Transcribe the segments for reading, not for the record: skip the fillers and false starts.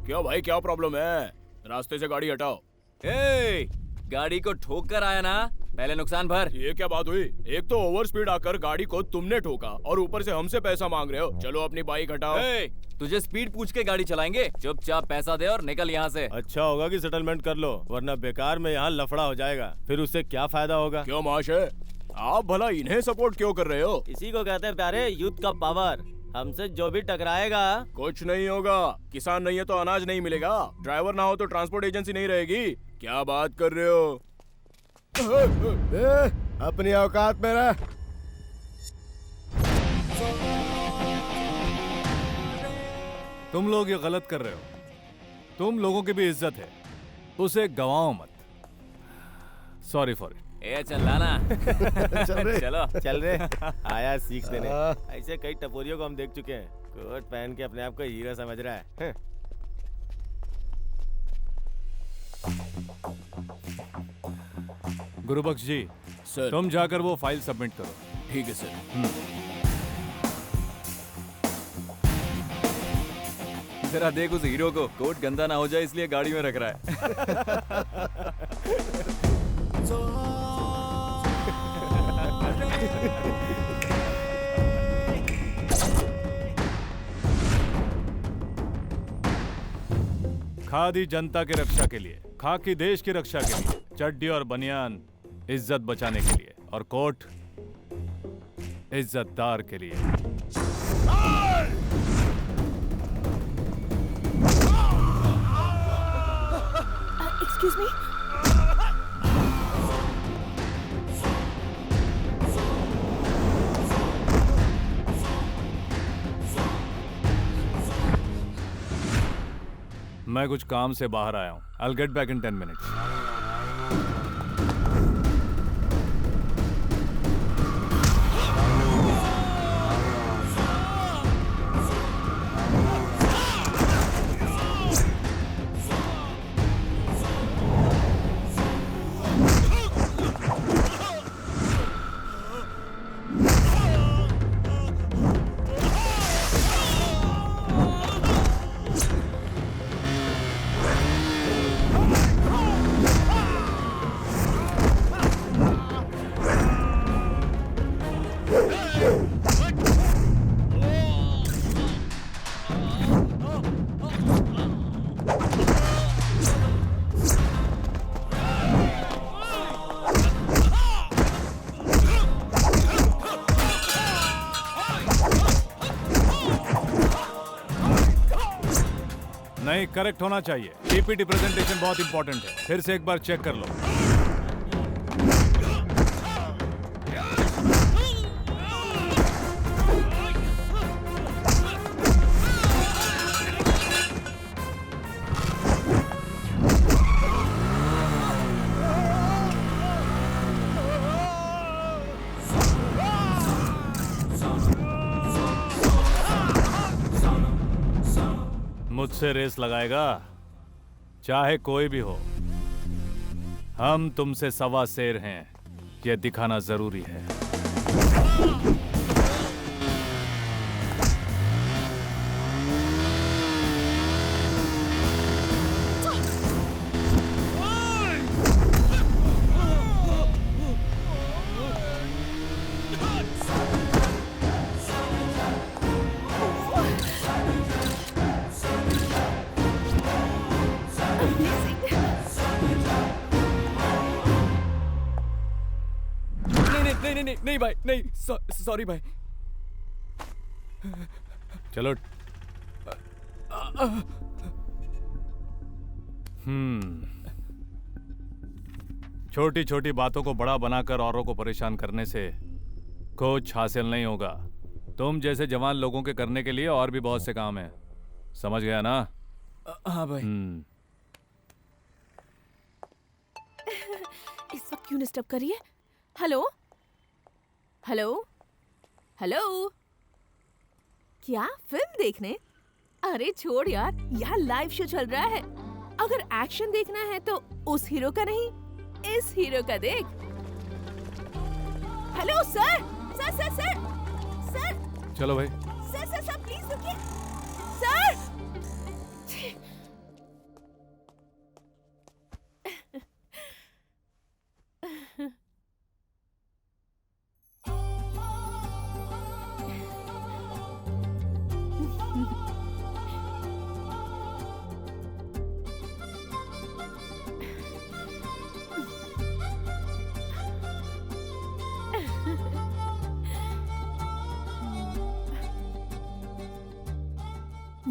क्यों भाई, क्या प्रॉब्लम है? रास्ते से गाड़ी हटाओ। गाड़ी को ठोक कर आया ना, पहले नुकसान भर। ये क्या बात हुई? एक तो ओवर स्पीड आकर गाड़ी को तुमने ठोका और ऊपर से हमसे पैसा मांग रहे हो। चलो अपनी बाइक हटाओ। तुझे स्पीड पूछ के गाड़ी चलाएंगे? चुपचाप पैसा दे और निकल यहाँ से। अच्छा होगा कि सेटलमेंट कर लो, वरना बेकार में यहाँ लफड़ा हो जाएगा, फिर उससे क्या फायदा होगा। क्यों महाशय, आप भला इन्हें सपोर्ट क्यों कर रहे हो? इसी को कहते हैं प्यारे यूथ का पावर। हमसे जो भी टकराएगा कुछ नहीं होगा। किसान नहीं है तो अनाज नहीं मिलेगा, ड्राइवर ना हो तो ट्रांसपोर्ट एजेंसी नहीं रहेगी। क्या बात कर रहे हो? अपनी औकात में रह। तुम लोग ये गलत कर रहे हो। तुम लोगों की भी इज्जत है, उसे गवाओ मत। Sorry for it. चल ना। चलो चल रे। आया सीख देने। ऐसे कई टपोरियों को हम देख चुके हैं, कोट पहन के अपने आप को हीरो समझ रहा है। गुरुबख्श जी, सर। तुम जाकर वो फाइल सबमिट करो। ठीक है सर। जरा देख उस हीरो को, कोट गंदा ना हो जाए इसलिए गाड़ी में रख रहा है। खादी जनता की रक्षा के लिए, खाकी देश की रक्षा के लिए, चड्डी और बनियान इज्जत बचाने के लिए, और कोट इज्जतदार के लिए। Excuse me. मैं कुछ काम से बाहर आया हूँ। I'll get back in 10 minutes. नहीं, करेक्ट होना चाहिए। पीपीटी प्रेजेंटेशन बहुत इंपॉर्टेंट है। फिर से एक बार चेक कर लो। मुझसे रेस लगाएगा, चाहे कोई भी हो। हम तुमसे सवा शेर हैं, यह दिखाना जरूरी है। नहीं भाई, नहीं, सॉरी भाई। चलो। छोटी छोटी बातों को बड़ा बनाकर औरों को परेशान करने से कुछ हासिल नहीं होगा। तुम जैसे जवान लोगों के करने के लिए और भी बहुत से काम हैं। समझ गया ना? हाँ भाई। इस वक्त क्यों डिस्टर्ब कर रही है? हेलो हेलो हेलो, क्या फिल्म देखने? अरे छोड़ यार, यहाँ लाइव शो चल रहा है। अगर एक्शन देखना है तो उस हीरो का नहीं, इस हीरो का देख। Hello sir, sir sir sir sir. चलो भाई। सर सर सर प्लीज रुकिए। सर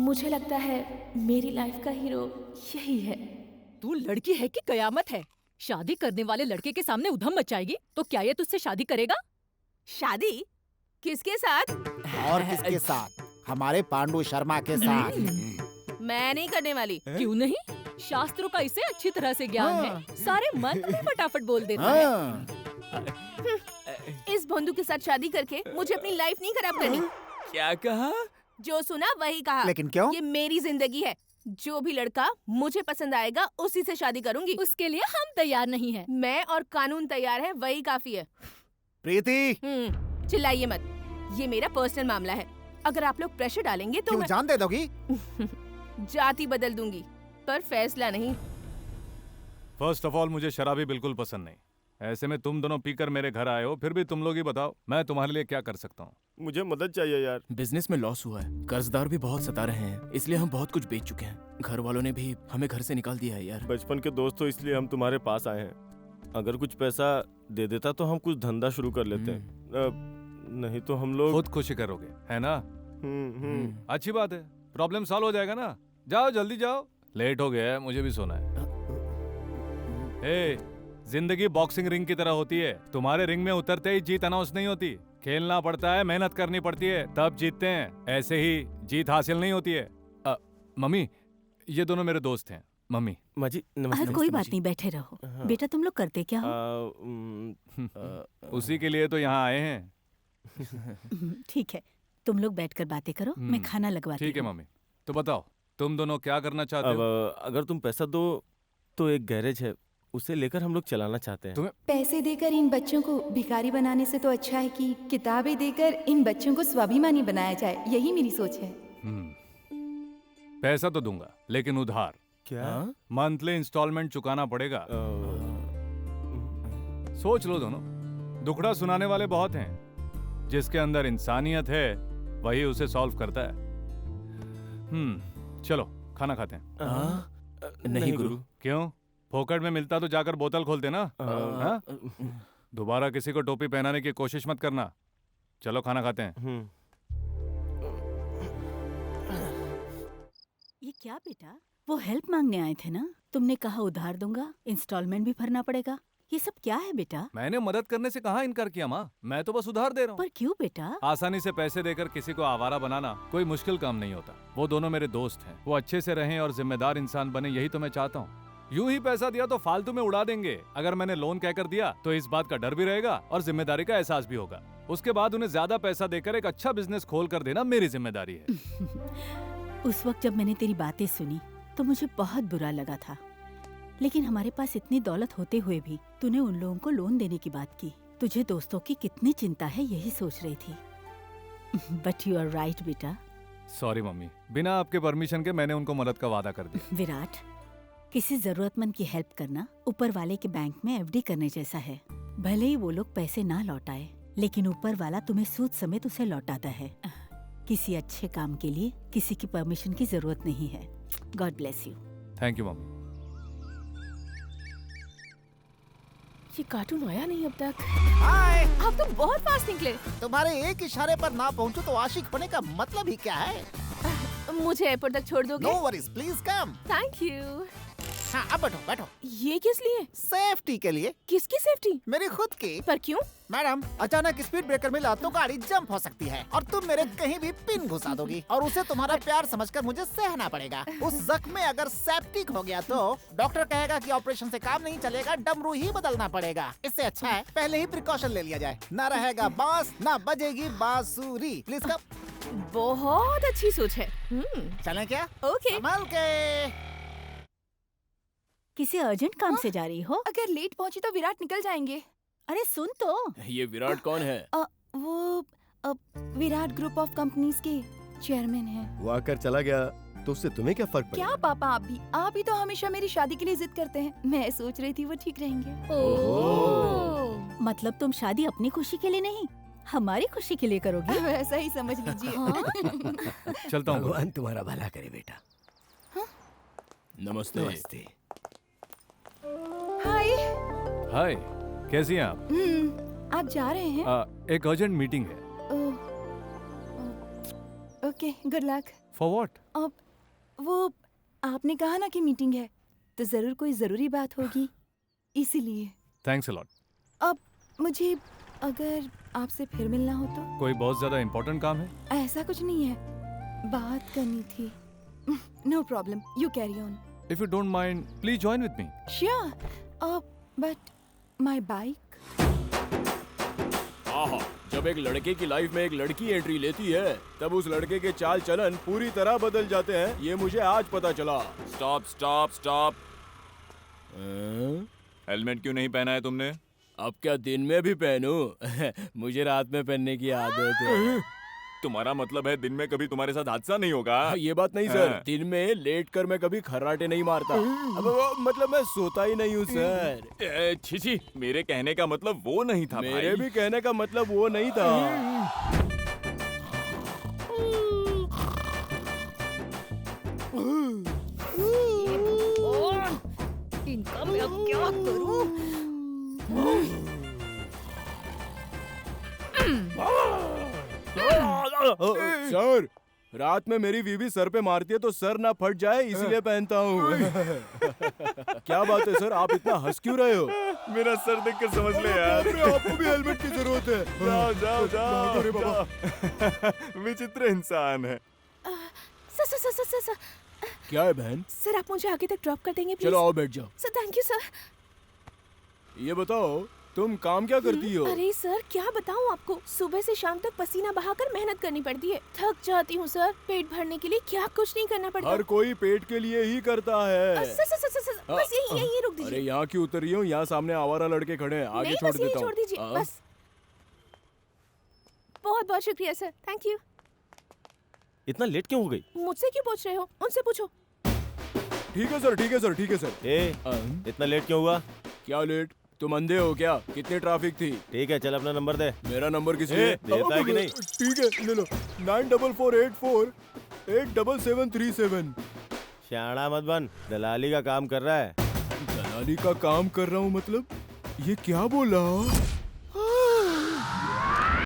मुझे लगता है मेरी लाइफ का हीरो यही है। तू लड़की है कि कयामत है? शादी करने वाले लड़के के सामने उधम मचाएगी तो क्या ये तुझसे शादी करेगा? शादी किसके साथ? और किसके साथ? हमारे पांडु शर्मा के साथ। मैं नहीं करने वाली। क्यों नहीं? शास्त्रों का इसे अच्छी तरह से ज्ञान है, सारे मंत्र भी फटाफट बोल देता है। हाँ। इस बंधु के साथ शादी करके मुझे अपनी लाइफ नहीं खराब करनी। क्या कहा? जो सुना वही कहा। लेकिन क्यों? ये मेरी जिंदगी है। जो भी लड़का मुझे पसंद आएगा उसी से शादी करूंगी। उसके लिए हम तैयार नहीं हैं। मैं और कानून तैयार है, वही काफी है। प्रीति, चिल्लाइए मत, ये मेरा पर्सनल मामला है। अगर आप लोग प्रेशर डालेंगे तो क्यों मैं जान दे दोगी? जाति बदल दूंगी, पर फैसला नहीं। फर्स्ट ऑफ ऑल मुझे शराबी बिल्कुल पसंद नहीं। ऐसे में तुम दोनों पीकर मेरे घर आए हो, फिर भी तुम लोग ही बताओ मैं तुम्हारे लिए क्या कर सकता हूँ। मुझे मदद चाहिए यार। बिजनेस में लॉस हुआ है, कर्जदार भी बहुत सता रहे हैं, इसलिए हम बहुत कुछ बेच चुके हैं। घर वालों ने भी हमें घर से निकाल दिया है यार। बचपन के दोस्त हो इसलिए हम तुम्हारे पास आए हैं। अगर कुछ पैसा दे देता तो हम कुछ धंधा शुरू कर लेते। नहीं तो हम लोग खुद खुशी करोगे, है ना? अच्छी बात है, प्रॉब्लम सॉल्व हो जाएगा ना। जाओ जल्दी जाओ, लेट हो गया है, मुझे भी सोना है। ए, जिंदगी बॉक्सिंग रिंग की तरह होती है। तुम्हारे रिंग में उतरते ही जीत अनाउंस नहीं होती। खेलना पड़ता है, मेहनत करनी पड़ती है, तब जीतते हैं। ऐसे ही जीत हासिल नहीं होती है। मम्मी, ये दोनों मेरे दोस्त हैं। मम्मी। माँ जी नमस्ते। कोई बात नहीं, बैठे रहो। हाँ। बेटा तुम लोग करते क्या हो? उसी के लिए तो यहाँ आए हैं। ठीक है, तुम लोग बैठकर बातें करो, मैं खाना लगवाती ठीक है हूँ। मम्मी। तो बताओ तुम दोनों क्या करना चाहते अब हो? अगर तुम पैसा दो तो एक गैरेज है, उसे लेकर हम लोग चलाना चाहते हैं। पैसे देकर इन बच्चों को भिखारी बनाने से तो अच्छा है कि किताबें देकर इन बच्चों को स्वाभिमानी बनाया जाए। यही मेरी सोच है। पैसा तो दूंगा, लेकिन उधार। क्या? मंथली इंस्टॉलमेंट चुकाना पड़ेगा। सोच लो दोनों, दुखड़ा सुनाने वाले बहुत हैं। जिसके अंदर इंसानियत है वही उसे सॉल्व करता है। चलो खाना खाते हैं। नहीं गुरु। क्यों? फोकट में मिलता तो जाकर बोतल खोलते ना। हाँ? दोबारा किसी को टोपी पहनाने की कोशिश मत करना। चलो खाना खाते हैं। ये क्या बेटा? वो हेल्प मांगने आए थे ना? तुमने कहा उधार दूंगा, इंस्टॉलमेंट भी भरना पड़ेगा। ये सब क्या है बेटा? मैंने मदद करने से कहाँ इनकार किया माँ? मैं तो बस उधार दे रहा हूँ। पर क्यों बेटा? आसानी से पैसे देकर किसी को आवारा बनाना कोई मुश्किल काम नहीं होता। वो दोनों मेरे दोस्त हैं, वो अच्छे से रहें और जिम्मेदार इंसान बने, यही तो मैं चाहता हूँ। यूं ही पैसा दिया तो फालतू में उड़ा देंगे। अगर मैंने लोन कहकर दिया तो इस बात का डर भी रहेगा और जिम्मेदारी का एहसास भी होगा। उसके बाद उन्हें ज्यादा पैसा देकर एक अच्छा बिजनेस खोल कर देना मेरी जिम्मेदारी है। उस वक्त जब मैंने तेरी बातें सुनी तो मुझे बहुत बुरा लगा था, लेकिन हमारे पास इतनी दौलत होते हुए भी तूने उन लोगों को लोन देने की बात की। तुझे दोस्तों की कितनी चिंता है यही सोच रही थी। बट यू आर राइट बेटा। सॉरी मम्मी, बिना आपके परमिशन के मैंने उनको मदद का वादा कर दिया। विराट, किसी जरूरतमंद की हेल्प करना ऊपर वाले के बैंक में एफडी करने जैसा है। भले ही वो लोग पैसे ना लौटाए, लेकिन ऊपर वाला तुम्हें सूद समेत उसे लौटाता है। किसी अच्छे काम के लिए किसी की परमिशन की जरूरत नहीं है। God bless you. Thank you mummy. ये कार्टून आया नहीं अब तक। हाय, आप तो बहुत फास्ट निकले। तुम्हारे एक इशारे पर ना पहुंचो तो आशिक होने का मतलब ही क्या है? मुझे एयरपोर्ट तक छोड़ दोगे? No worries, please come. Thank you. हाँ, अब बैठो बैठो। ये किस लिए? सेफ्टी के लिए। किसकी सेफ्टी? मेरी खुद की। पर क्यों? मैडम, अचानक स्पीड ब्रेकर मिला तो गाड़ी जंप हो सकती है और तुम मेरे कहीं भी पिन घुसा दोगी और उसे तुम्हारा प्यार समझकर मुझे सहना पड़ेगा। उस जख्म में अगर सेप्टिक हो गया तो डॉक्टर कहेगा कि ऑपरेशन से काम नहीं चलेगा, डमरू ही बदलना पड़ेगा। इससे अच्छा है पहले ही प्रिकॉशन ले लिया जाए। ना रहेगा बांस, ना बजेगी बांसुरी। Please come. बहुत अच्छी सोच है। चलें क्या? ओके। संभल के। किसी अर्जेंट काम से जा रही हो? अगर लेट पहुंची तो विराट निकल जाएंगे। अरे सुन तो। ये विराट कौन है? वो विराट ग्रुप ऑफ कंपनीज के चेयरमैन हैं। वो आकर चला गया तो उससे तुम्हें क्या फर्क पड़ेगा? क्या पापा, आप ही तो हमेशा मेरी शादी के लिए जिद करते हैं। मैं सोच रही थी वो ठीक रहेंगे। मतलब तुम शादी अपनी खुशी के लिए नहीं, हमारी खुशी के लिए करोगी? ऐसा ही समझ लीजिए। चलता हूँ। भगवान तुम्हारा भला करे बेटा। नमस्ते। नमस्ते। हाय। हाय, कैसी हैं आप? आप जा रहे हैं? एक अर्जेंट मीटिंग है। Okay, good luck. For what? अब वो आपने कहा ना कि मीटिंग है, तो जरूर कोई जरूरी बात होगी, इसीलिए। Thanks a lot. अब मुझे अगर आपसे फिर मिलना हो तो? कोई बहुत ज्यादा इंपॉर्टेंट काम है? ऐसा कुछ नहीं है, बात करनी थी। No problem, you carry on. If you don't mind please join with me. Sure, but my bike. Aha, जब एक लड़के की लाइफ में एक लड़की एंट्री लेती है तब उस लड़के के चाल चलन पूरी तरह बदल जाते हैं, ये मुझे आज पता चला। Stop stop stop. हेलमेट क्यों नहीं पहना है तुमने? अब क्या दिन में भी पहनूं? मुझे रात में पहनने की आदत है। तुम्हारा मतलब है दिन में कभी तुम्हारे साथ हादसा नहीं होगा? ये बात नहीं सर, दिन में लेट कर मैं कभी खर्राटे नहीं मारता। अब मतलब मैं सोता ही नहीं हूँ सर। छी छी, मेरे कहने का मतलब वो नहीं था मेरे भाई। भी कहने का मतलब वो नहीं था। इनका मैं अब क्या करूं? सर, रात में मेरी बीवी सर पे मारती है तो सर ना फट जाए इसलिए पहनता हूँ। क्या बात है सर, आप इतना हंस क्यों रहे हो? मेरा सर देख कर समझ ले यार। आपको भी हेलमेट की जरूरत है। जाओ जाओ जाओ जाओ। विचित्र इंसान है। Sir sir sir sir sir क्या है बहन? सर, आप मुझे आगे तक ड्रॉप कर देंगे प्लीज? चलो आओ बैठ जाओ। Sir thank you sir. ये बताओ तुम काम क्या करती हो? अरे सर, क्या बताऊं आपको, सुबह से शाम तक पसीना बहाकर मेहनत करनी पड़ती है। थक जाती हूँ सर, पेट भरने के लिए क्या कुछ नहीं करना पड़ता। हर कोई पेट के लिए ही करता है। सर सर सर सर, बस यही रुक दीजिए। अरे यहाँ क्यों उतर रही हो? यहाँ सामने आवारा लड़के खड़े हैं, आगे नहीं, छोड़ बस यही देता हूँ। छोड़ दीजिए बस। बहुत बहुत शुक्रिया सर, थैंक यू। इतना लेट क्यों हो गई? मुझसे क्यों पूछ रहे हो, उनसे पूछो। ठीक है सर, ठीक है सर, ठीक है सर। इतना लेट क्यों हुआ? क्या लेट? तुम अंधे हो क्या? कितनी ट्रैफिक थी? ठीक है, चल अपना नंबर दे। मेरा नंबर किस लिए? देता है कि नहीं? ठीक है ले लो, 9448487737। शाना मत बन, दलाली का काम कर रहा है। दलाली का काम कर रहा हूँ मतलब? ये क्या बोला?